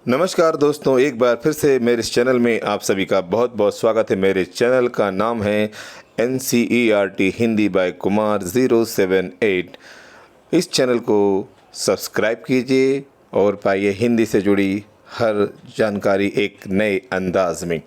नमस्कार दोस्तों, एक बार फिर से मेरे इस चैनल में आप सभी का बहुत बहुत स्वागत है। मेरे चैनल का नाम है NCERT हिंदी बाय कुमार 078। इस चैनल को सब्सक्राइब कीजिए और पाइए हिंदी से जुड़ी हर जानकारी एक नए अंदाज में।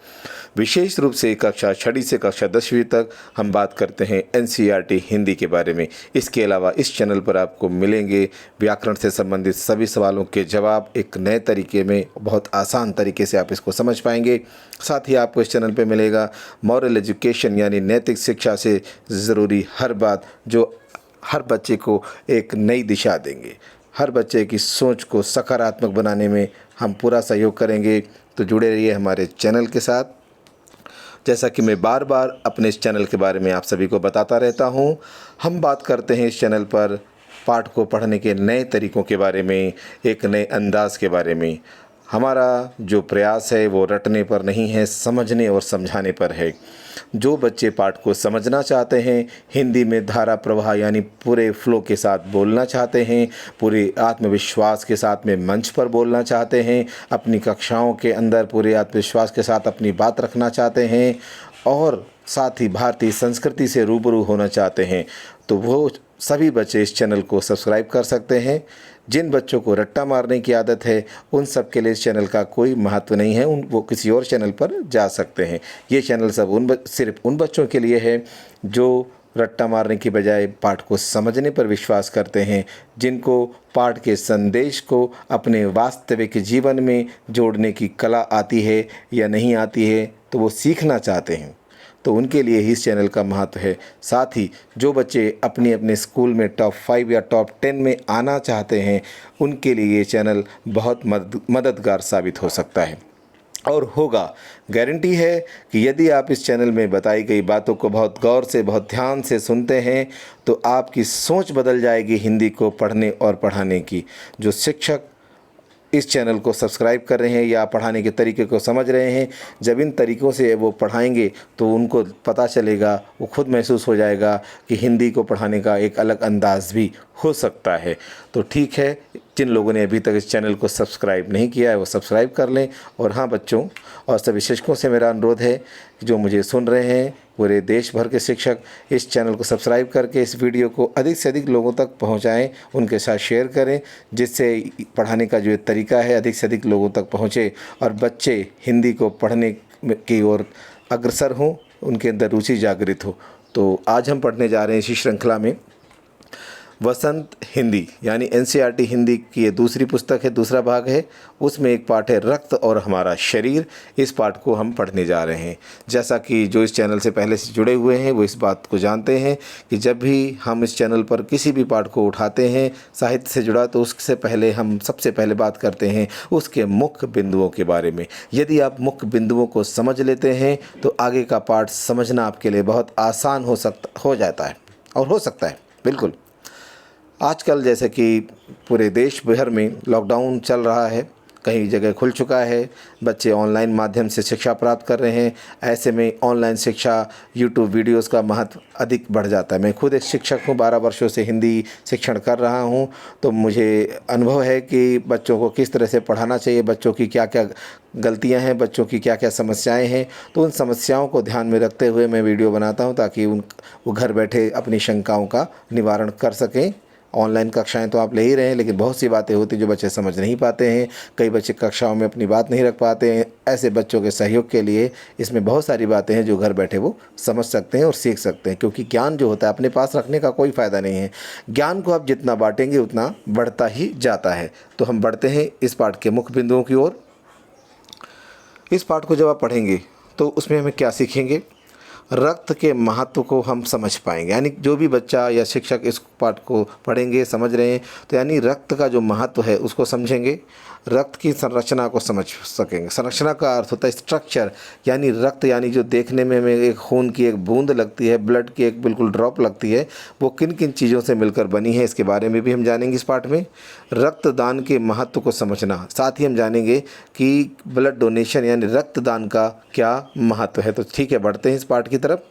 विशेष रूप से कक्षा 6 से कक्षा 10वीं तक हम बात करते हैं NCERT हिंदी के बारे में। इसके अलावा इस चैनल पर आपको मिलेंगे व्याकरण से संबंधित सभी सवालों के जवाब एक नए तरीके में, बहुत आसान तरीके से आप इसको समझ पाएंगे। साथ ही आपको इस चैनल पे मिलेगा मॉरल एजुकेशन यानी नैतिक शिक्षा से ज़रूरी हर बात, जो हर बच्चे को एक नई दिशा देंगे। हर बच्चे की सोच को सकारात्मक बनाने में हम पूरा सहयोग करेंगे। तो जुड़े रहिए हमारे चैनल के साथ। जैसा कि मैं बार बार अपने इस चैनल के बारे में आप सभी को बताता रहता हूँ, हम बात करते हैं इस चैनल पर पाठ को पढ़ने के नए तरीक़ों के बारे में, एक नए अंदाज के बारे में। हमारा जो प्रयास है वो रटने पर नहीं है, समझने और समझाने पर है। जो बच्चे पाठ को समझना चाहते हैं, हिंदी में धारा प्रवाह यानी पूरे फ्लो के साथ बोलना चाहते हैं, पूरे आत्मविश्वास के साथ में मंच पर बोलना चाहते हैं, अपनी कक्षाओं के अंदर पूरे आत्मविश्वास के साथ अपनी बात रखना चाहते हैं और साथ ही भारतीय संस्कृति से रूबरू होना चाहते हैं, तो वो सभी बच्चे इस चैनल को सब्सक्राइब कर सकते हैं। जिन बच्चों को रट्टा मारने की आदत है उन सब के लिए इस चैनल का कोई महत्व नहीं है, वो किसी और चैनल पर जा सकते हैं। ये चैनल सब सिर्फ उन बच्चों के लिए है जो रट्टा मारने की बजाय पाठ को समझने पर विश्वास करते हैं, जिनको पाठ के संदेश को अपने वास्तविक जीवन में जोड़ने की कला आती है या नहीं आती है, तो वो सीखना चाहते हैं, तो उनके लिए ही इस चैनल का महत्व है। साथ ही जो बच्चे अपने अपने स्कूल में टॉप 5 या टॉप 10 में आना चाहते हैं, उनके लिए ये चैनल बहुत मददगार साबित हो सकता है और होगा। गारंटी है कि यदि आप इस चैनल में बताई गई बातों को बहुत गौर से, बहुत ध्यान से सुनते हैं, तो आपकी सोच बदल जाएगी हिंदी को पढ़ने और पढ़ाने की। जो शिक्षक इस चैनल को सब्सक्राइब कर रहे हैं या पढ़ाने के तरीके को समझ रहे हैं, जब इन तरीक़ों से वो पढ़ाएंगे तो उनको पता चलेगा, वो खुद महसूस हो जाएगा कि हिंदी को पढ़ाने का एक अलग अंदाज भी हो सकता है। तो ठीक है, जिन लोगों ने अभी तक इस चैनल को सब्सक्राइब नहीं किया है वो सब्सक्राइब कर लें। और हाँ बच्चों और सभी शिक्षकों से मेरा अनुरोध है कि जो मुझे सुन रहे हैं, पूरे देश भर के शिक्षक, इस चैनल को सब्सक्राइब करके इस वीडियो को अधिक से अधिक लोगों तक पहुंचाएं, उनके साथ शेयर करें, जिससे पढ़ाने का जो तरीका है अधिक से अधिक लोगों तक पहुंचे और बच्चे हिंदी को पढ़ने की ओर अग्रसर हों, उनके अंदर रुचि जागृत हो। तो आज हम पढ़ने जा रहे हैं इसी श्रृंखला में वसंत हिंदी यानी NCERT हिंदी की ये दूसरी पुस्तक है, दूसरा भाग है। उसमें एक पाठ है रक्त और हमारा शरीर। इस पाठ को हम पढ़ने जा रहे हैं। जैसा कि जो इस चैनल से पहले से जुड़े हुए हैं वो इस बात को जानते हैं कि जब भी हम इस चैनल पर किसी भी पाठ को उठाते हैं साहित्य से जुड़ा, तो उससे पहले हम सबसे पहले बात करते हैं उसके मुख्य बिंदुओं के बारे में। यदि आप मुख्य बिंदुओं को समझ लेते हैं तो आगे का पाठ समझना आपके लिए बहुत आसान हो जाता है और हो सकता है बिल्कुल। आजकल जैसे कि पूरे देश भर में लॉकडाउन चल रहा है, कई जगह खुल चुका है, बच्चे ऑनलाइन माध्यम से शिक्षा प्राप्त कर रहे हैं। ऐसे में ऑनलाइन शिक्षा, यूट्यूब वीडियोस का महत्व अधिक बढ़ जाता है। मैं खुद एक शिक्षक हूँ, 12 वर्षों से हिंदी शिक्षण कर रहा हूँ, तो मुझे अनुभव है कि बच्चों को किस तरह से पढ़ाना चाहिए, बच्चों की क्या क्या गलतियाँ हैं, बच्चों की क्या क्या समस्याएँ हैं। तो उन समस्याओं को ध्यान में रखते हुए मैं वीडियो बनाता हूँ ताकि वो घर बैठे अपनी शंकाओं का निवारण कर सकें। ऑनलाइन कक्षाएं तो आप ले ही रहे हैं, लेकिन बहुत सी बातें होती जो बच्चे समझ नहीं पाते हैं। कई बच्चे कक्षाओं में अपनी बात नहीं रख पाते हैं। ऐसे बच्चों के सहयोग के लिए इसमें बहुत सारी बातें हैं जो घर बैठे वो समझ सकते हैं और सीख सकते हैं, क्योंकि ज्ञान जो होता है अपने पास रखने का कोई फ़ायदा नहीं है। ज्ञान को आप जितना बांटेंगे उतना बढ़ता ही जाता है। तो हम बढ़ते हैं इस पाठ के मुख्य बिंदुओं की ओर। इस पाठ को जब आप पढ़ेंगे तो उसमें हमें क्या सीखेंगे? रक्त के महत्व को हम समझ पाएंगे। यानी जो भी बच्चा या शिक्षक इस पाठ को पढ़ेंगे, समझ रहे हैं, तो यानी रक्त का जो महत्व है उसको समझेंगे, रक्त की संरचना को समझ सकेंगे। संरचना का अर्थ होता है स्ट्रक्चर, यानी रक्त यानी जो देखने में हमें एक खून की एक बूंद लगती है, ब्लड की एक बिल्कुल ड्रॉप लगती है, वो किन किन चीज़ों से मिलकर बनी है, इसके बारे में भी हम जानेंगे इस पाठ में। रक्तदान के महत्व को समझना, साथ ही हम जानेंगे कि ब्लड डोनेशन यानी रक्तदान का क्या महत्व है। तो ठीक है, बढ़ते हैं इस पाठ की तरफ।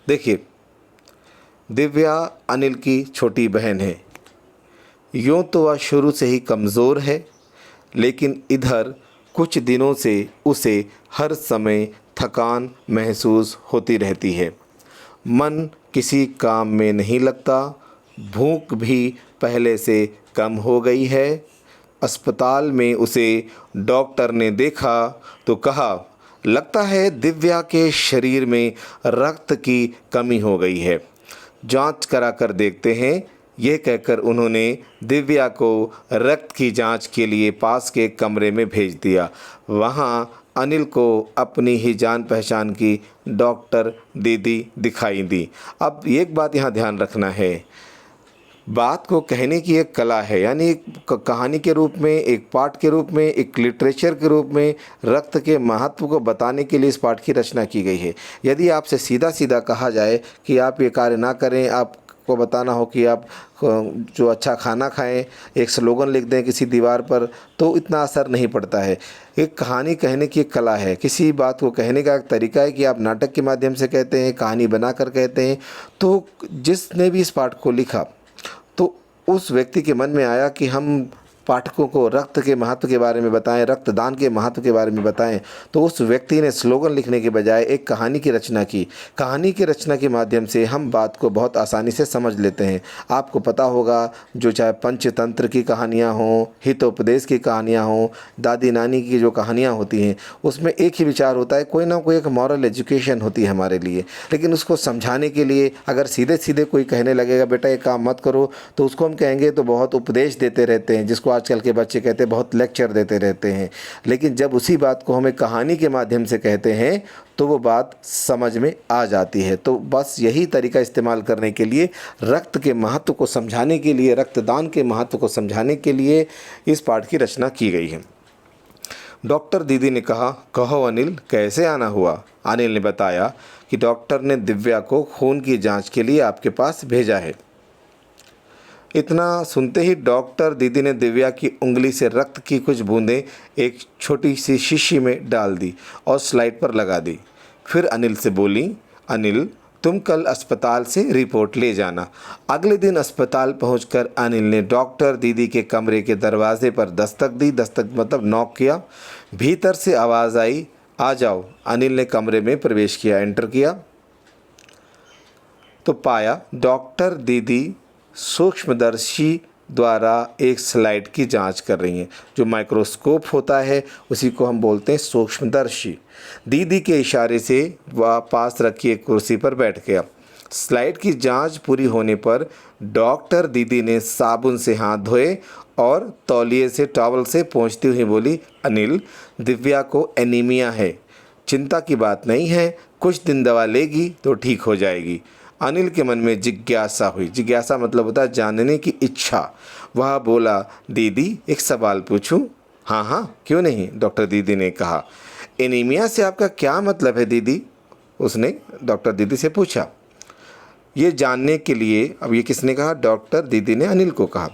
देखिए, दिव्या अनिल की छोटी बहन है। यूँ तो वह शुरू से ही कमज़ोर है, लेकिन इधर कुछ दिनों से उसे हर समय थकान महसूस होती रहती है। मन किसी काम में नहीं लगता, भूख भी पहले से कम हो गई है। अस्पताल में उसे डॉक्टर ने देखा तो कहा, लगता है दिव्या के शरीर में रक्त की कमी हो गई है, जांच कराकर देखते हैं। यह कहकर उन्होंने दिव्या को रक्त की जांच के लिए पास के कमरे में भेज दिया। वहां अनिल को अपनी ही जान पहचान की डॉक्टर दीदी दिखाई दी। अब एक बात यहाँ ध्यान रखना है, बात को कहने की एक कला है, यानी एक कहानी के रूप में, एक पाठ के रूप में, एक लिटरेचर के रूप में रक्त के महत्व को बताने के लिए इस पाठ की रचना की गई है। यदि आपसे सीधा सीधा कहा जाए कि आप ये कार्य ना करें, आपको बताना हो कि आप जो अच्छा खाना खाएं, एक स्लोगन लिख दें किसी दीवार पर, तो इतना असर नहीं पड़ता है। एक कहानी कहने की एक कला है, किसी बात को कहने का एक तरीका है कि आप नाटक के माध्यम से कहते हैं, कहानी बनाकर कहते हैं। तो जिसने भी इस पाठ को लिखा तो उस व्यक्ति के मन में आया कि हम पाठकों को रक्त के महत्व के बारे में बताएं, रक्तदान के महत्व के बारे में बताएं। तो उस व्यक्ति ने स्लोगन लिखने के बजाय एक कहानी की रचना की। कहानी की रचना के माध्यम से हम बात को बहुत आसानी से समझ लेते हैं। आपको पता होगा, जो चाहे पंचतंत्र की कहानियाँ हों, हितोपदेश की कहानियाँ हों, दादी नानी की जो कहानियाँ होती हैं, उसमें एक ही विचार होता है, कोई ना कोई एक मॉरल एजुकेशन होती है हमारे लिए। लेकिन उसको समझाने के लिए अगर सीधे सीधे कोई कहने लगेगा बेटा ये काम मत करो, तो उसको हम कहेंगे तो बहुत उपदेश देते रहते हैं, जिसको आजकल के बच्चे कहते हैं बहुत लेक्चर देते रहते हैं। लेकिन जब उसी बात को हमें कहानी के माध्यम से कहते हैं तो वो बात समझ में आ जाती है। तो बस यही तरीका इस्तेमाल करने के लिए, रक्त के महत्व को समझाने के लिए, रक्तदान के महत्व को समझाने के लिए इस पाठ की रचना की गई है। डॉक्टर दीदी ने कहा, कहो अनिल, कैसे आना हुआ? अनिल ने बताया कि डॉक्टर ने दिव्या को खून की जांच के लिए आपके पास भेजा है। इतना सुनते ही डॉक्टर दीदी ने दिव्या की उंगली से रक्त की कुछ बूंदें एक छोटी सी शीशी में डाल दी और स्लाइड पर लगा दी। फिर अनिल से बोली, अनिल तुम कल अस्पताल से रिपोर्ट ले जाना। अगले दिन अस्पताल पहुंचकर अनिल ने डॉक्टर दीदी के कमरे के दरवाजे पर दस्तक दी। दस्तक मतलब नॉक किया। भीतर से आवाज़ आई, आ जाओ। अनिल ने कमरे में प्रवेश किया, एंटर किया तो पाया डॉक्टर दीदी सूक्ष्मदर्शी द्वारा एक स्लाइड की जांच कर रही हैं। जो माइक्रोस्कोप होता है उसी को हम बोलते हैं सूक्ष्मदर्शी। दीदी के इशारे से वह पास रखी एक कुर्सी पर बैठ गया। स्लाइड की जांच पूरी होने पर डॉक्टर दीदी ने साबुन से हाथ धोए और तौलिए से टॉवल से पोंछती हुई बोली, अनिल दिव्या को एनीमिया है, चिंता की बात नहीं है, कुछ दिन दवा लेगी तो ठीक हो जाएगी। अनिल के मन में जिज्ञासा हुई। जिज्ञासा मतलब होता है जानने की इच्छा। वह बोला, दीदी एक सवाल पूछूं? हाँ हाँ क्यों नहीं, डॉक्टर दीदी ने कहा। एनीमिया से आपका क्या मतलब है दीदी? उसने डॉक्टर दीदी से पूछा। ये जानने के लिए, अब ये किसने कहा? डॉक्टर दीदी ने अनिल को कहा।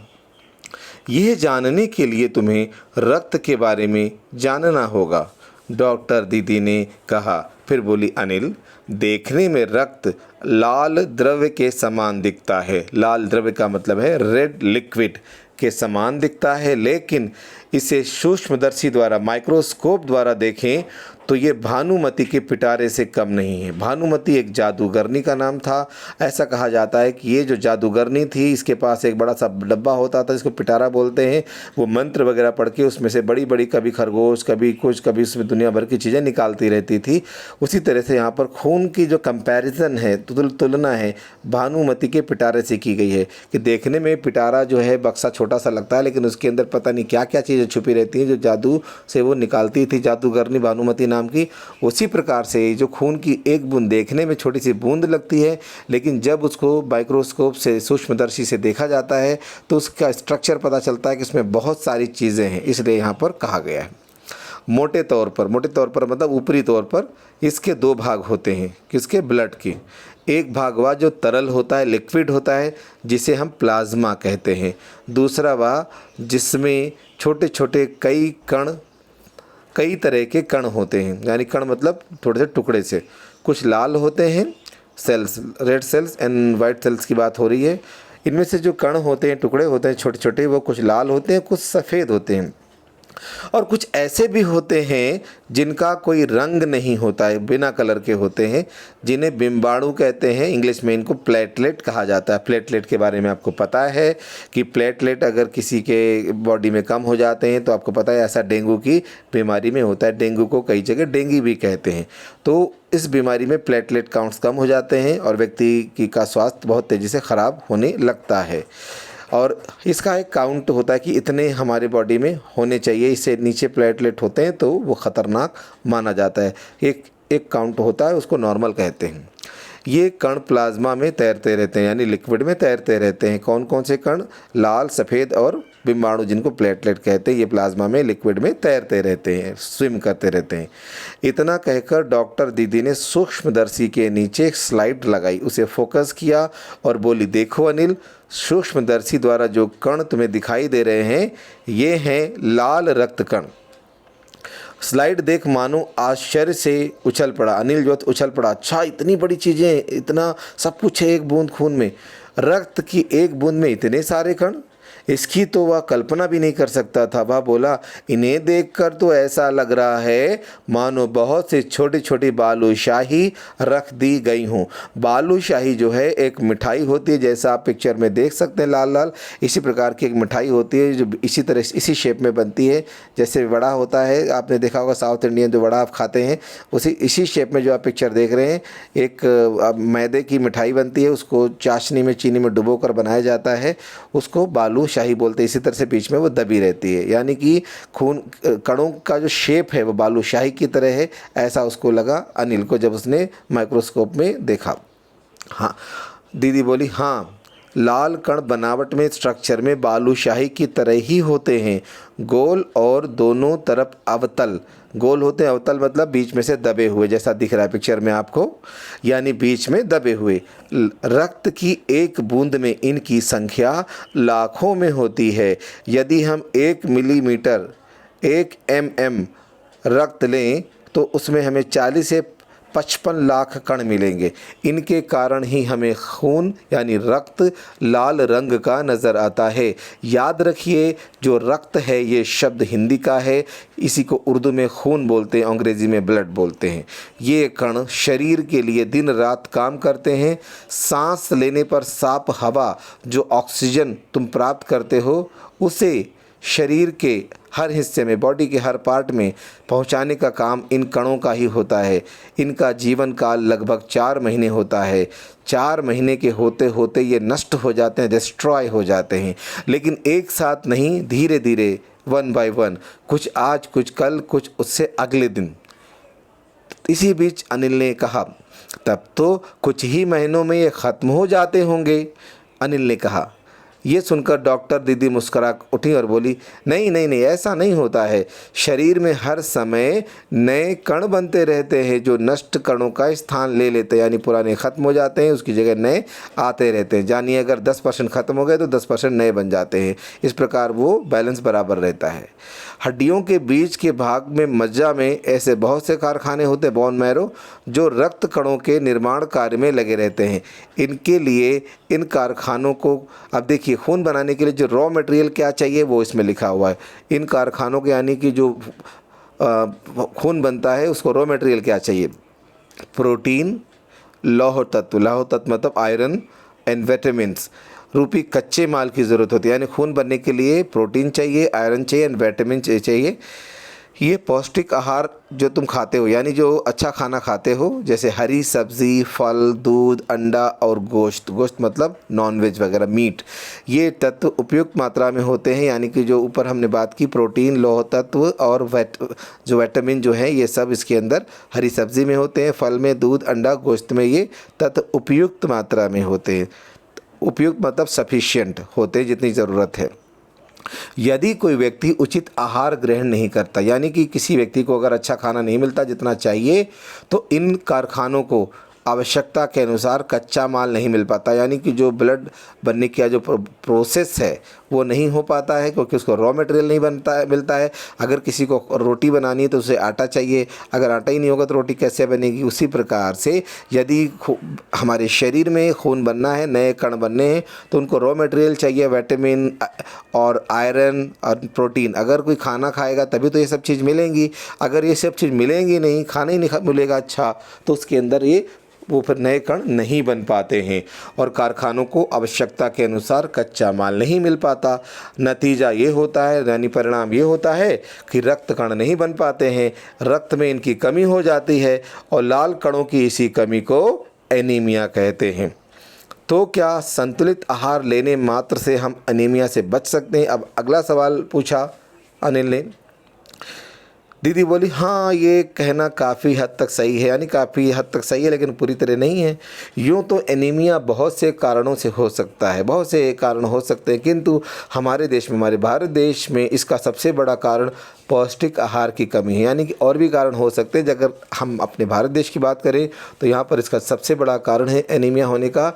यह जानने के लिए तुम्हें रक्त के बारे में जानना होगा, डॉक्टर दीदी ने कहा। फिर बोली, अनिल देखने में रक्त लाल द्रव्य के समान दिखता है। लाल द्रव्य का मतलब है रेड लिक्विड के समान दिखता है, लेकिन इसे सूक्ष्मदर्शी द्वारा, माइक्रोस्कोप द्वारा देखें तो ये भानुमति के पिटारे से कम नहीं है। भानुमति एक जादूगरनी का नाम था। ऐसा कहा जाता है कि ये जो जादूगरनी थी, इसके पास एक बड़ा सा डब्बा होता था जिसको पिटारा बोलते हैं। वो मंत्र वगैरह पढ़ के उसमें से बड़ी बड़ी, कभी खरगोश, कभी कुछ, कभी उसमें दुनिया भर की चीज़ें निकालती रहती थी। उसी तरह से यहाँ पर खून की जो कंपैरिजन है, तुलना है, भानुमति के पिटारे से की गई है कि देखने में पिटारा जो है बक्सा छोटा सा लगता है, लेकिन उसके अंदर पता नहीं क्या क्या चीज़ें छुपी रहती हैं जो जादू से वो निकालती थी, जादूगरनी भानुमति नाम की। उसी प्रकार से जो खून की एक बूंद देखने में छोटी सी बूंद लगती है, लेकिन जब उसको माइक्रोस्कोप से, सूक्ष्मदर्शी से देखा जाता है तो उसका स्ट्रक्चर पता चलता है कि इसमें बहुत सारी चीज़ें हैं। इसलिए यहाँ पर कहा गया है। मोटे तौर पर मतलब ऊपरी तौर पर इसके दो भाग होते हैं। किसके? ब्लड के। एक भाग वह जो तरल होता है, लिक्विड होता है, जिसे हम प्लाज्मा कहते हैं। दूसरा वह जिसमें छोटे छोटे कई तरह के कण होते हैं। यानी कण मतलब थोड़े से टुकड़े से, कुछ लाल होते हैं cells, red cells and white cells की बात हो रही है। इनमें से जो कण होते हैं, टुकड़े होते हैं छोटे छोटे, वो कुछ लाल होते हैं, कुछ सफ़ेद होते हैं। और कुछ ऐसे भी होते हैं जिनका कोई रंग नहीं होता है, बिना कलर के होते हैं, जिन्हें बिम्बाणु कहते हैं। इंग्लिश में इनको प्लेटलेट कहा जाता है। प्लेटलेट के बारे में आपको पता है कि प्लेटलेट अगर किसी के बॉडी में कम हो जाते हैं तो आपको पता है ऐसा डेंगू की बीमारी में होता है। डेंगू को कई जगह डेंगू भी कहते हैं। तो इस बीमारी में प्लेटलेट काउंट्स कम हो जाते हैं और व्यक्ति का स्वास्थ्य बहुत तेज़ी से ख़राब होने लगता है। और इसका एक काउंट होता है कि इतने हमारे बॉडी में होने चाहिए, इससे नीचे प्लेटलेट होते हैं तो वो ख़तरनाक माना जाता है। एक काउंट होता है, उसको नॉर्मल कहते हैं। ये कण प्लाज्मा में तैरते रहते हैं, यानी लिक्विड में तैरते रहते हैं। कौन कौन से कण? लाल, सफ़ेद और बिम्बाणु, जिनको प्लेटलेट कहते हैं। ये प्लाज्मा में लिक्विड में तैरते रहते हैं, स्विम करते रहते हैं। इतना कहकर डॉक्टर दीदी ने सूक्ष्मदर्शी के नीचे एक स्लाइड लगाई, उसे फोकस किया और बोली, देखो अनिल, सूक्ष्मदर्शी द्वारा जो कण तुम्हें दिखाई दे रहे हैं ये हैं लाल रक्त कण। स्लाइड देख मानो आश्चर्य से उछल पड़ा। अनिल जो उछल पड़ा, अच्छा इतनी बड़ी चीज़ें, इतना सब कुछ है एक बूंद खून में, रक्त की एक बूंद में इतने सारे कण, इसकी तो वह कल्पना भी नहीं कर सकता था। वह बोला, इन्हें देखकर तो ऐसा लग रहा है मानो बहुत से छोटी छोटी बालूशाही रख दी गई हों। बालूशाही जो है एक मिठाई होती है, जैसा आप पिक्चर में देख सकते हैं लाल लाल, इसी प्रकार की एक मिठाई होती है जो इसी तरह इसी शेप में बनती है जैसे वड़ा होता है। आपने देखा होगा साउथ इंडियन जो वड़ा आप खाते हैं, इसी शेप में जो आप पिक्चर देख रहे हैं, एक मैदे की मिठाई बनती है, उसको चाशनी में चीनी में डुबो कर बनाया जाता है, उसको बालू शाही बोलते हैं। इसी तरह से बीच में वो दबी रहती है, यानी कि खून कणों का जो शेप है वो बालूशाही की तरह है, ऐसा उसको लगा अनिल को जब उसने माइक्रोस्कोप में देखा। हाँ, दीदी बोली, हाँ, लाल कण बनावट में, स्ट्रक्चर में बालूशाही की तरह ही होते हैं, गोल और दोनों तरफ अवतल। गोल होते हैं, अवतल मतलब बीच में से दबे हुए, जैसा दिख रहा है पिक्चर में आपको, यानी बीच में दबे हुए। रक्त की एक बूंद में इनकी संख्या लाखों में होती है। यदि हम 1 मिलीमीटर 1 mm रक्त लें तो उसमें हमें 40 से 55 लाख कण मिलेंगे। इनके कारण ही हमें खून यानी रक्त लाल रंग का नज़र आता है। याद रखिए, जो रक्त है ये शब्द हिंदी का है, इसी को उर्दू में खून बोलते हैं, अंग्रेज़ी में ब्लड बोलते हैं। ये कण शरीर के लिए दिन रात काम करते हैं। सांस लेने पर साफ हवा जो ऑक्सीजन तुम प्राप्त करते हो उसे शरीर के हर हिस्से में, बॉडी के हर पार्ट में पहुंचाने का काम इन कणों का ही होता है। इनका जीवन काल लगभग 4 महीने होता है। 4 महीने के होते होते ये नष्ट हो जाते हैं, डिस्ट्रॉय हो जाते हैं, लेकिन एक साथ नहीं, धीरे धीरे, 1 by 1, कुछ आज, कुछ कल, कुछ उससे अगले दिन। इसी बीच अनिल ने कहा, तब तो कुछ ही महीनों में ये ख़त्म हो जाते होंगे। अनिल ने कहा। ये सुनकर डॉक्टर दीदी मुस्कुरा उठी और बोली, नहीं नहीं नहीं, ऐसा नहीं होता है। शरीर में हर समय नए कण बनते रहते हैं जो नष्ट कणों का स्थान ले लेते हैं, यानी पुराने ख़त्म हो जाते हैं, उसकी जगह नए आते रहते हैं। जानिए, अगर 10% ख़त्म हो गए तो 10% नए बन जाते हैं। इस प्रकार वो बैलेंस बराबर रहता है। हड्डियों के बीच के भाग में, मज्जा में ऐसे बहुत से कारखाने होते हैं, बोन मैरो, जो रक्त कणों के निर्माण कार्य में लगे रहते हैं। इनके लिए इन कारखानों को, अब देखिए, खून बनाने के लिए जो रॉ मटेरियल क्या चाहिए वो इसमें लिखा हुआ है। इन कारखानों के, यानी कि जो खून बनता है उसको रॉ मटेरियल क्या चाहिए? प्रोटीन, लौह तत्व मतलब आयरन एंड विटामिन्स रूपी कच्चे माल की ज़रूरत होती है। यानी खून बनने के लिए प्रोटीन चाहिए, आयरन चाहिए एंड विटामिन चाहिए। ये पौष्टिक आहार जो तुम खाते हो, यानी जो अच्छा खाना खाते हो, जैसे हरी सब्ज़ी, फल, दूध, अंडा और गोश्त मतलब नॉनवेज वगैरह, मीट, ये तत्व उपयुक्त मात्रा में होते हैं। यानी कि जो ऊपर हमने बात की, प्रोटीन, लौह तत्व और जो विटामिन जो है, ये सब इसके अंदर हरी सब्ज़ी में होते हैं, फल में, दूध, अंडा, गोश्त में ये तत्व उपयुक्त मात्रा में होते हैं। उपयुक्त मतलब सफिशिएंट होते हैं, जितनी ज़रूरत है। यदि कोई व्यक्ति उचित आहार ग्रहण नहीं करता, यानी कि किसी व्यक्ति को अगर अच्छा खाना नहीं मिलता जितना चाहिए, तो इन कारखानों को आवश्यकता के अनुसार कच्चा माल नहीं मिल पाता, यानी कि जो ब्लड बनने का जो प्रोसेस है वो नहीं हो पाता है, क्योंकि उसको रॉ मटेरियल नहीं मिलता है। अगर किसी को रोटी बनानी है तो उसे आटा चाहिए, अगर आटा ही नहीं होगा तो रोटी कैसे बनेगी। उसी प्रकार से यदि हमारे शरीर में खून बनना है, नए कण बनने हैं, तो उनको रॉ मटेरियल चाहिए, विटामिन और आयरन और प्रोटीन। अगर कोई खाना खाएगा तभी तो ये सब चीज़ मिलेंगी। अगर ये सब चीज़ मिलेंगी नहीं, खाना ही नहीं मिलेगा अच्छा, तो उसके अंदर वो फिर नए कण नहीं बन पाते हैं और कारखानों को आवश्यकता के अनुसार कच्चा माल नहीं मिल पाता। नतीजा ये होता है, यानी परिणाम ये होता है कि रक्त कण नहीं बन पाते हैं, रक्त में इनकी कमी हो जाती है और लाल कणों की इसी कमी को एनीमिया कहते हैं। तो क्या संतुलित आहार लेने मात्र से हम एनीमिया से बच सकते हैं? अब अगला सवाल पूछा अनिल ने। दीदी बोली हाँ, ये कहना काफ़ी हद तक सही है, यानी काफ़ी हद तक सही है लेकिन पूरी तरह नहीं है। यूँ तो एनीमिया बहुत से कारणों से हो सकता है, बहुत से कारण हो सकते हैं, किंतु हमारे देश में, हमारे भारत देश में इसका सबसे बड़ा कारण पौष्टिक आहार की कमी है। यानी कि और भी कारण हो सकते हैं, अगर हम अपने भारत देश की बात करें तो यहाँ पर इसका सबसे बड़ा कारण है एनीमिया होने का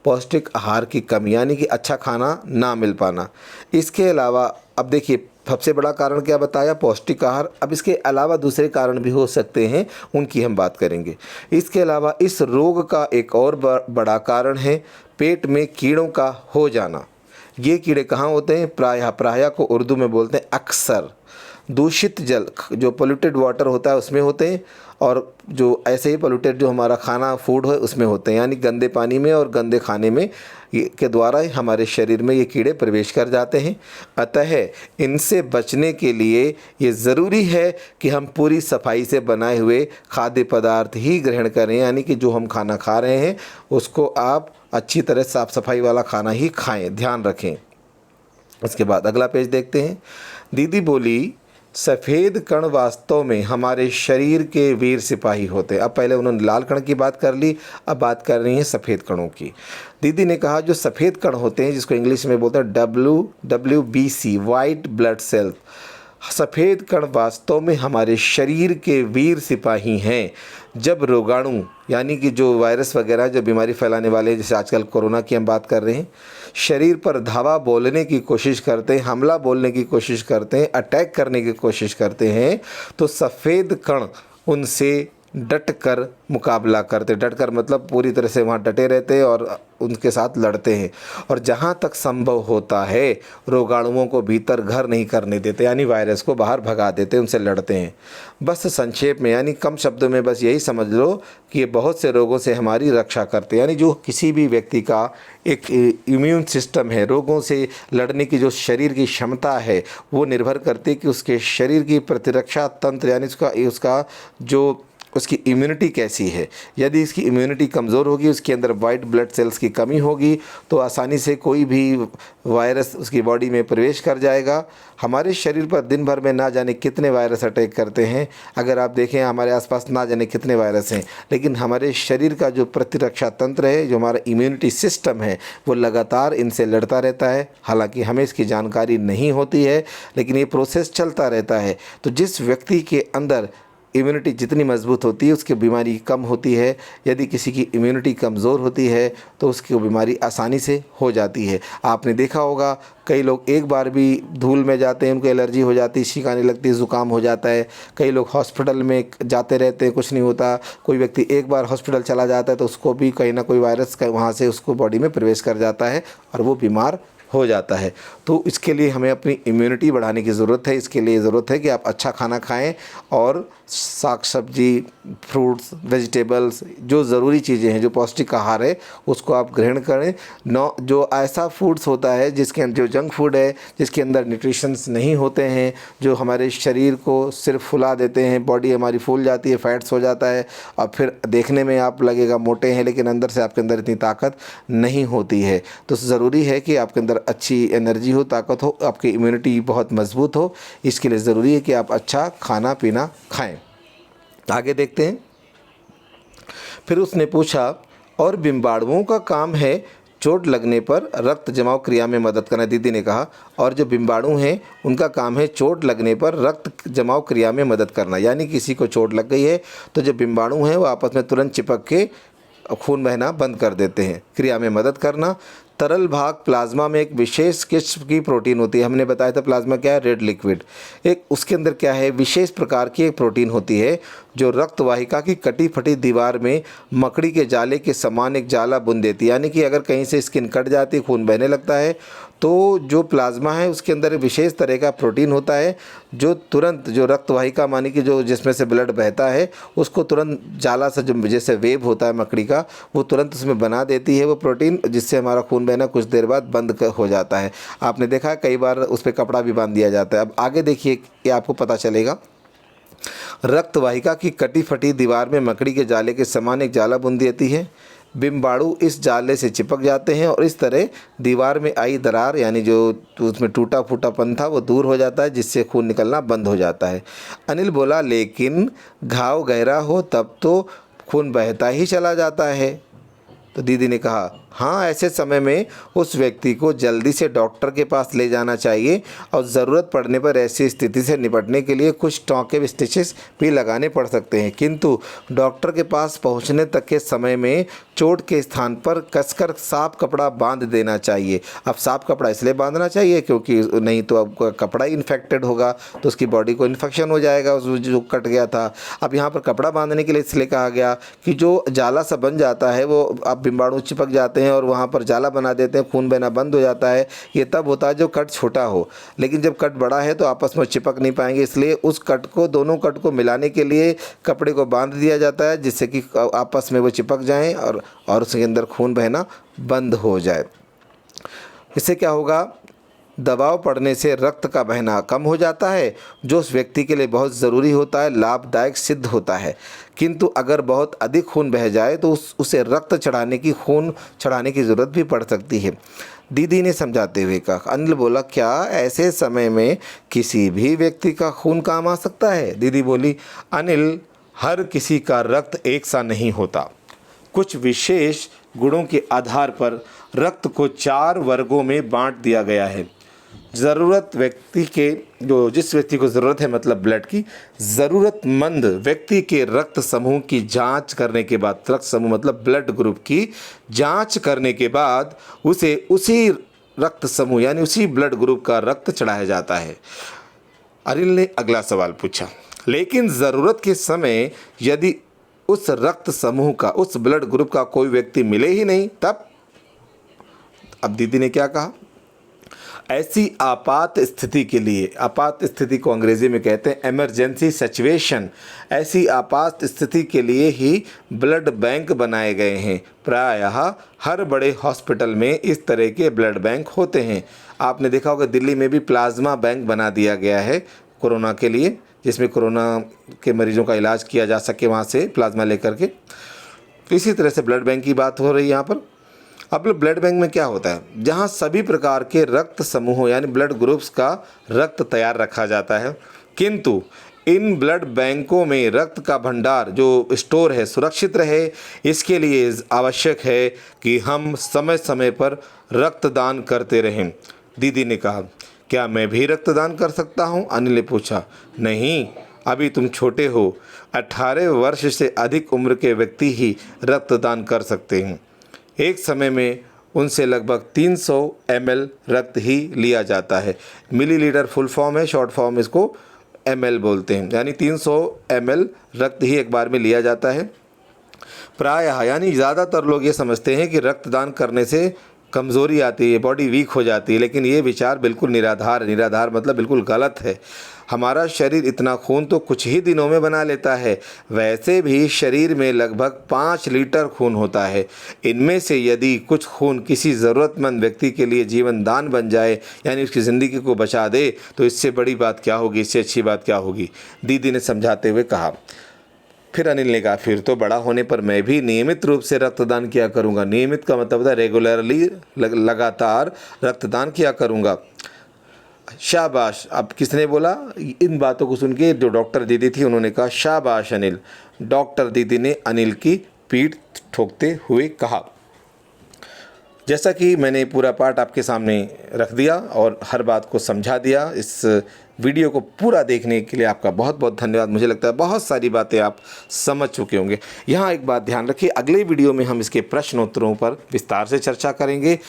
पौष्टिक आहार की कमी, यानी कि अच्छा खाना ना मिल पाना। इसके अलावा अब देखिए, सबसे बड़ा कारण क्या बताया? पौष्टिक आहार। अब इसके अलावा दूसरे कारण भी हो सकते हैं, उनकी हम बात करेंगे। इसके अलावा इस रोग का एक और बड़ा कारण है पेट में कीड़ों का हो जाना। ये कीड़े कहाँ होते हैं? प्रायः को उर्दू में बोलते हैं अक्सर दूषित जल, जो पोल्यूटेड वाटर होता है उसमें होते हैं, और जो ऐसे ही पोल्यूटेड जो हमारा खाना फूड है उसमें होते हैं, यानी गंदे पानी में और गंदे खाने में के द्वारा ही हमारे शरीर में ये कीड़े प्रवेश कर जाते हैं। अतः इनसे बचने के लिए ये ज़रूरी है कि हम पूरी सफाई से बनाए हुए खाद्य पदार्थ ही ग्रहण करें, यानी कि जो हम खाना खा रहे हैं उसको आप अच्छी तरह साफ़ सफाई वाला खाना ही खाएं, ध्यान रखें। उसके बाद अगला पेज देखते हैं। दीदी बोली सफ़ेद कण वास्तव में हमारे शरीर के वीर सिपाही होते हैं। अब पहले उन्होंने लाल कण की बात कर ली, अब बात कर रही हैं सफ़ेद कणों की। दीदी ने कहा जो सफ़ेद कण होते हैं, जिसको इंग्लिश में बोलते हैं WBC, वाइट ब्लड सेल, सफ़ेद कण वास्तव में हमारे शरीर के वीर सिपाही हैं। जब रोगाणु, यानी कि जो वायरस वगैरह जो बीमारी फैलाने वाले, जैसे आजकल कोरोना की हम बात कर रहे हैं, शरीर पर धावा बोलने की कोशिश करते हैं, हमला बोलने की कोशिश करते हैं, अटैक करने की कोशिश करते हैं, तो सफ़ेद कण उनसे डट कर मुकाबला करते। डट कर मतलब पूरी तरह से वहाँ डटे रहते हैं और उनके साथ लड़ते हैं, और जहाँ तक संभव होता है रोगाणुओं को भीतर घर नहीं करने देते, यानी वायरस को बाहर भगा देते, उनसे लड़ते हैं। बस संक्षेप में, यानी कम शब्दों में बस यही समझ लो कि ये बहुत से रोगों से हमारी रक्षा करते हैं। यानी जो किसी भी व्यक्ति का एक इम्यून सिस्टम है, रोगों से लड़ने की जो शरीर की क्षमता है, वो निर्भर करती है कि उसके शरीर की प्रतिरक्षा तंत्र, यानी उसका जो उसकी इम्यूनिटी कैसी है। यदि इसकी इम्यूनिटी कमज़ोर होगी, उसके अंदर वाइट ब्लड सेल्स की कमी होगी, तो आसानी से कोई भी वायरस उसकी बॉडी में प्रवेश कर जाएगा। हमारे शरीर पर दिन भर में ना जाने कितने वायरस अटैक करते हैं, अगर आप देखें हमारे आसपास ना जाने कितने वायरस हैं, लेकिन हमारे शरीर का जो प्रतिरक्षा तंत्र है, जो हमारा इम्यूनिटी सिस्टम है, वो लगातार इनसे लड़ता रहता है। हालांकि हमें इसकी जानकारी नहीं होती है, लेकिन ये प्रोसेस चलता रहता है। तो जिस व्यक्ति के अंदर इम्यूनिटी जितनी मजबूत होती है, उसकी बीमारी कम होती है। यदि किसी की इम्यूनिटी कमज़ोर होती है तो उसकी बीमारी आसानी से हो जाती है। आपने देखा होगा कई लोग एक बार भी धूल में जाते हैं, उनको एलर्जी हो जाती है, छींक आने लगती है, ज़ुकाम हो जाता है। कई लोग हॉस्पिटल में जाते रहते हैं, कुछ नहीं होता। कोई व्यक्ति एक बार हॉस्पिटल चला जाता है तो उसको भी कहीं ना कोई वायरस वहाँ से उसको बॉडी में प्रवेश कर जाता है और वो बीमार हो जाता है। तो इसके लिए हमें अपनी इम्यूनिटी बढ़ाने की ज़रूरत है। इसके लिए ज़रूरत है कि आप अच्छा खाना खाएं और साग सब्जी, फ्रूट्स, वेजिटेबल्स, जो ज़रूरी चीज़ें हैं, जो पौष्टिक आहार है, उसको आप ग्रहण करें। जो ऐसा फूड्स होता है जिसके जो जंक फूड है, जिसके अंदर न्यूट्रिशंस नहीं होते हैं, जो हमारे शरीर को सिर्फ फुला देते हैं, बॉडी हमारी फूल जाती है, फैट्स हो जाता है, और फिर देखने में आप लगेगा मोटे हैं, लेकिन अंदर से आपके अंदर इतनी ताकत नहीं होती है। तो ज़रूरी है कि आपके अंदर अच्छी एनर्जी हो, ताकत हो, आपकी इम्यूनिटी बहुत मजबूत हो। इसके लिए ज़रूरी है कि आप अच्छा खाना पीना खाएं। आगे देखते हैं। फिर उसने पूछा और बिम्बाणुओं का काम है चोट लगने पर रक्त जमाव क्रिया में मदद करना। दीदी ने कहा और जो बिम्बाणु हैं उनका काम है चोट लगने पर रक्त जमाव क्रिया में मदद करना। यानी किसी को चोट लग गई है तो जो बिम्बाणु हैं वो आपस में तुरंत चिपक के खून बहना बंद कर देते हैं। क्रिया में मदद करना, तरल भाग प्लाज्मा में एक विशेष किस्म की प्रोटीन होती है। हमने बताया था प्लाज्मा क्या है, रेड लिक्विड। एक उसके अंदर क्या है, विशेष प्रकार की एक प्रोटीन होती है जो रक्त वाहिका की कटी फटी दीवार में मकड़ी के जाले के समान एक जाला बुन देती है। यानी कि अगर कहीं से स्किन कट जाती है, खून बहने लगता है, तो जो प्लाज्मा है उसके अंदर एक विशेष तरह का प्रोटीन होता है जो तुरंत जो रक्त वाहिका मानी कि जो जिसमें से ब्लड बहता है उसको तुरंत जाला सा जो जैसे वेव होता है मकड़ी का, वो तुरंत उसमें बना देती है वो प्रोटीन, जिससे हमारा खून बहना कुछ देर बाद बंद हो जाता है। आपने देखा है कई बार उस पर कपड़ा भी बांध दिया जाता है। अब आगे देखिए कि आपको पता चलेगा। रक्त वाहिका की कटी फटी दीवार में मकड़ी के जाले के समान एक जाला बुन देती है। बिम्बाणु इस जाले से चिपक जाते हैं और इस तरह दीवार में आई दरार यानी जो उसमें टूटा फूटापन था वो दूर हो जाता है, जिससे खून निकलना बंद हो जाता है। अनिल बोला, लेकिन घाव गहरा हो तब तो खून बहता ही चला जाता है। तो दीदी ने कहा, हाँ, ऐसे समय में उस व्यक्ति को जल्दी से डॉक्टर के पास ले जाना चाहिए और ज़रूरत पड़ने पर ऐसी स्थिति से निपटने के लिए कुछ टॉके स्टिचेस भी लगाने पड़ सकते हैं, किंतु डॉक्टर के पास पहुंचने तक के समय में चोट के स्थान पर कसकर साफ कपड़ा बांध देना चाहिए। अब साफ कपड़ा इसलिए बांधना चाहिए क्योंकि नहीं तो अब कपड़ा ही इन्फेक्टेड होगा तो उसकी बॉडी को इन्फेक्शन हो जाएगा उस जो कट गया था। अब यहाँ पर कपड़ा बांधने के लिए इसलिए कहा गया कि जो जाला सा बन जाता है वो अब बिम्बाणु चिपक जाते हैं और वहाँ पर जाला बना देते हैं, खून बहना बंद हो जाता है। ये तब होता है जो कट छोटा हो, लेकिन जब कट बड़ा है तो आपस में चिपक नहीं पाएंगे, इसलिए उस कट को दोनों कट को मिलाने के लिए कपड़े को बांध दिया जाता है जिससे कि आपस में वो चिपक जाएं और उसके अंदर खून बहना बंद हो जाए। इससे क्या होगा, दबाव पड़ने से रक्त का बहना कम हो जाता है जो उस व्यक्ति के लिए बहुत ज़रूरी होता है, लाभदायक सिद्ध होता है। किंतु अगर बहुत अधिक खून बह जाए तो उसे रक्त खून चढ़ाने की ज़रूरत भी पड़ सकती है। दीदी ने समझाते हुए कहा। अनिल बोला, क्या ऐसे समय में किसी भी व्यक्ति का खून काम आ सकता है? दीदी बोली, अनिल, हर किसी का रक्त एक सा नहीं होता। कुछ विशेष गुणों के आधार पर रक्त को 4 वर्गों में बांट दिया गया है। ज़रूरत व्यक्ति के जिस व्यक्ति को ज़रूरत है मतलब ब्लड की, ज़रूरतमंद व्यक्ति के रक्त समूह की जांच करने के बाद, रक्त समूह मतलब ब्लड ग्रुप की जांच करने के बाद उसे उसी रक्त समूह यानी उसी ब्लड ग्रुप का रक्त चढ़ाया जाता है। अनिल ने अगला सवाल पूछा, लेकिन ज़रूरत के समय यदि उस रक्त समूह का, उस ब्लड ग्रुप का कोई व्यक्ति मिले ही नहीं तब? अब दीदी ने क्या कहा, ऐसी आपात स्थिति के लिए, आपात स्थिति को अंग्रेजी में कहते हैं इमरजेंसी सिचुएशन, ऐसी आपात स्थिति के लिए ही ब्लड बैंक बनाए गए हैं। प्रायः हर बड़े हॉस्पिटल में इस तरह के ब्लड बैंक होते हैं। आपने देखा होगा दिल्ली में भी प्लाज्मा बैंक बना दिया गया है कोरोना के लिए, जिसमें कोरोना के मरीजों का इलाज किया जा सके वहाँ से प्लाज्मा लेकर के। तो इसी तरह से ब्लड बैंक की बात हो रही है यहाँ पर। अब ब्लड बैंक में क्या होता है, जहाँ सभी प्रकार के रक्त समूहों यानी ब्लड ग्रुप्स का रक्त तैयार रखा जाता है, किंतु इन ब्लड बैंकों में रक्त का भंडार जो स्टोर है सुरक्षित रहे, इसके लिए आवश्यक है कि हम समय समय पर रक्तदान करते रहें। दीदी ने कहा, क्या मैं भी रक्तदान कर सकता हूँ? अनिल ने पूछा। नहीं, अभी तुम छोटे हो, 18 वर्ष से अधिक उम्र के व्यक्ति ही रक्तदान कर सकते हैं। एक समय में उनसे लगभग 300 ml रक्त ही लिया जाता है। मिलीलीटर फुल फॉर्म है, शॉर्ट फॉर्म इसको ml बोलते हैं, यानी 300 ml रक्त ही एक बार में लिया जाता है। प्रायः यानी ज़्यादातर लोग ये समझते हैं कि रक्तदान करने से कमज़ोरी आती है, बॉडी वीक हो जाती है, लेकिन ये विचार बिल्कुल निराधार मतलब बिल्कुल गलत है। हमारा शरीर इतना खून तो कुछ ही दिनों में बना लेता है। वैसे भी शरीर में लगभग 5 लीटर खून होता है। इनमें से यदि कुछ खून किसी ज़रूरतमंद व्यक्ति के लिए जीवन दान बन जाए, यानी उसकी ज़िंदगी को बचा दे, तो इससे बड़ी बात क्या होगी, इससे अच्छी बात क्या होगी? दीदी ने समझाते हुए कहा। फिर अनिल ने कहा, फिर तो बड़ा होने पर मैं भी नियमित रूप से रक्तदान किया करूँगा। नियमित का मतलब है रेगुलरली, लगातार रक्तदान किया करूँगा। शाबाश। अब किसने बोला? इन बातों को सुन के जो डॉक्टर दीदी थी उन्होंने कहा, शाबाश अनिल। डॉक्टर दीदी ने अनिल की पीठ ठोकते हुए कहा। जैसा कि मैंने पूरा पाठ आपके सामने रख दिया और हर बात को समझा दिया, इस वीडियो को पूरा देखने के लिए आपका बहुत बहुत धन्यवाद। मुझे लगता है बहुत सारी बातें आप समझ चुके होंगे। यहाँ एक बात ध्यान रखिए, अगले वीडियो में हम इसके प्रश्न उत्तरों पर विस्तार से चर्चा करेंगे।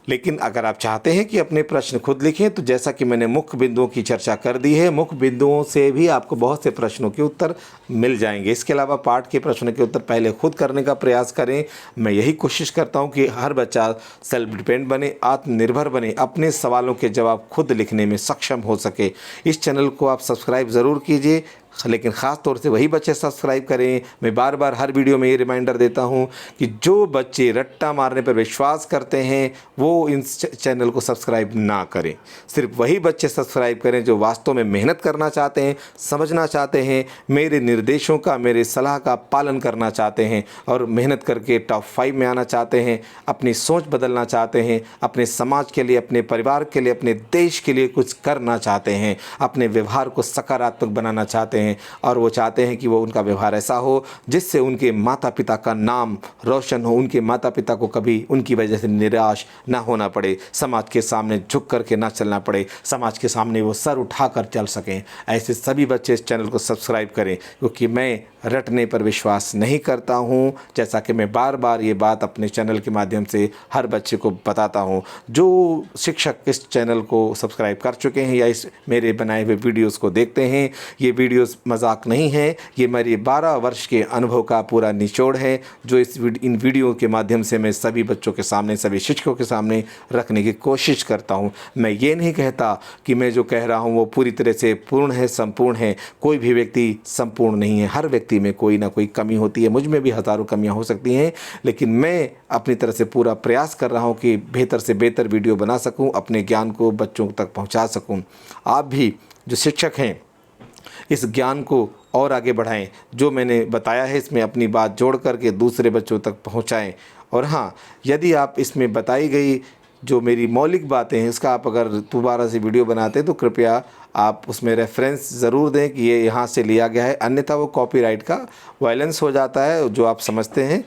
लेकिन अगर आप चाहते हैं कि अपने प्रश्न खुद लिखें तो जैसा कि मैंने मुख्य बिंदुओं की चर्चा कर दी है, मुख्य बिंदुओं से भी आपको बहुत से प्रश्नों के उत्तर मिल जाएंगे। इसके अलावा पाठ के प्रश्नों के उत्तर पहले खुद करने का प्रयास करें। मैं यही कोशिश करता हूं कि हर बच्चा सेल्फ डिपेंड बने, आत्मनिर्भर बने, अपने सवालों के जवाब खुद लिखने में सक्षम हो सके। इस चैनल को आप सब्सक्राइब ज़रूर कीजिए, लेकिन ख़ास तौर से वही बच्चे सब्सक्राइब करें। मैं बार बार हर वीडियो में ये रिमाइंडर देता हूं कि जो बच्चे रट्टा मारने पर विश्वास करते हैं वो इन चैनल को सब्सक्राइब ना करें। सिर्फ वही बच्चे सब्सक्राइब करें जो वास्तव में मेहनत करना चाहते हैं, समझना चाहते हैं, मेरे निर्देशों का, मेरे सलाह का पालन करना चाहते हैं और मेहनत करके टॉप 5 में आना चाहते हैं, अपनी सोच बदलना चाहते हैं, अपने समाज के लिए, अपने परिवार के लिए, अपने देश के लिए कुछ करना चाहते हैं, अपने व्यवहार को सकारात्मक बनाना चाहते हैं और वो चाहते हैं कि वो उनका व्यवहार ऐसा हो जिससे उनके माता पिता का नाम रोशन हो, उनके माता पिता को कभी उनकी वजह से निराश ना होना पड़े, समाज के सामने झुक करके ना चलना पड़े, समाज के सामने वो सर उठाकर चल सकें। ऐसे सभी बच्चे इस चैनल को सब्सक्राइब करें, क्योंकि मैं रटने पर विश्वास नहीं करता हूं। जैसा कि मैं बार बार ये बात अपने चैनल के माध्यम से हर बच्चे को बताता हूं। जो शिक्षक इस चैनल को सब्सक्राइब कर चुके हैं या इस मेरे बनाए हुए वीडियोस को देखते हैं, ये वीडियोस मजाक नहीं है, ये मेरे 12 वर्ष के अनुभव का पूरा निचोड़ है जो इन वीडियो के माध्यम से मैं सभी बच्चों के सामने, सभी शिक्षकों के सामने रखने की कोशिश करता हूं। मैं ये नहीं कहता कि मैं जो कह रहा हूं वो पूरी तरह से पूर्ण है, संपूर्ण है। कोई भी व्यक्ति संपूर्ण नहीं है, हर व्यक्ति में कोई ना कोई कमी होती है, मुझ में भी हज़ारों कमियां हो सकती हैं, लेकिन मैं अपनी तरफ से पूरा प्रयास कर रहा हूं कि बेहतर से बेहतर वीडियो बना सकूं, अपने ज्ञान को बच्चों तक पहुंचा सकूं। आप भी जो शिक्षक हैं इस ज्ञान को और आगे बढ़ाएं, जो मैंने बताया है इसमें अपनी बात जोड़ करके दूसरे बच्चों तक पहुंचाएं। और हाँ, यदि आप इसमें बताई गई जो मेरी मौलिक बातें हैं इसका आप अगर दोबारा से वीडियो बनाते हैं तो कृपया आप उसमें रेफरेंस ज़रूर दें कि ये यहाँ से लिया गया है, अन्यथा वो कॉपीराइट का वायलेंस हो जाता है। जो आप समझते हैं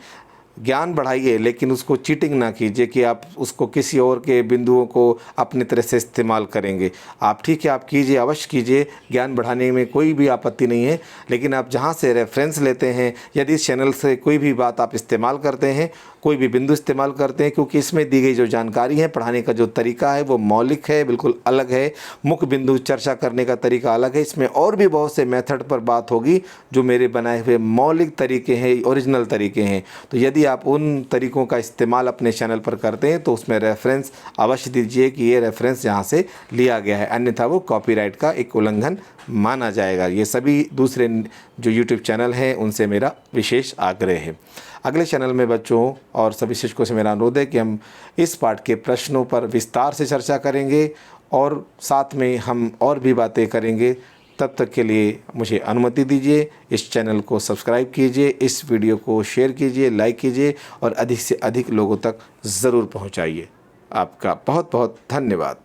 ज्ञान बढ़ाइए, लेकिन उसको चीटिंग ना कीजिए कि आप उसको किसी और के बिंदुओं को अपनी तरह से इस्तेमाल करेंगे। आप ठीक है, आप कीजिए, अवश्य कीजिए, ज्ञान बढ़ाने में कोई भी आपत्ति नहीं है, लेकिन आप जहाँ से रेफरेंस लेते हैं, यदि इस चैनल से कोई भी बात आप इस्तेमाल करते हैं, कोई भी बिंदु इस्तेमाल करते हैं, क्योंकि इसमें दी गई जो जानकारी है, पढ़ाने का जो तरीका है वो मौलिक है, बिल्कुल अलग है। मुख्य बिंदु चर्चा करने का तरीका अलग है। इसमें और भी बहुत से मेथड पर बात होगी जो मेरे बनाए हुए मौलिक तरीके हैं, ओरिजिनल तरीके हैं। तो यदि आप उन तरीकों का इस्तेमाल अपने चैनल पर करते हैं तो उसमें रेफरेंस अवश्य दीजिए कि ये रेफरेंस यहाँ से लिया गया है, अन्यथा वो कॉपीराइट का एक उल्लंघन माना जाएगा। ये सभी दूसरे जो यूट्यूब चैनल हैं उनसे मेरा विशेष आग्रह है। अगले चैनल में बच्चों और सभी शिक्षकों से मेरा अनुरोध है कि हम इस पाठ के प्रश्नों पर विस्तार से चर्चा करेंगे और साथ में हम और भी बातें करेंगे। तब तक के लिए मुझे अनुमति दीजिए। इस चैनल को सब्सक्राइब कीजिए, इस वीडियो को शेयर कीजिए, लाइक कीजिए और अधिक से अधिक लोगों तक ज़रूर पहुंचाइए। आपका बहुत बहुत धन्यवाद।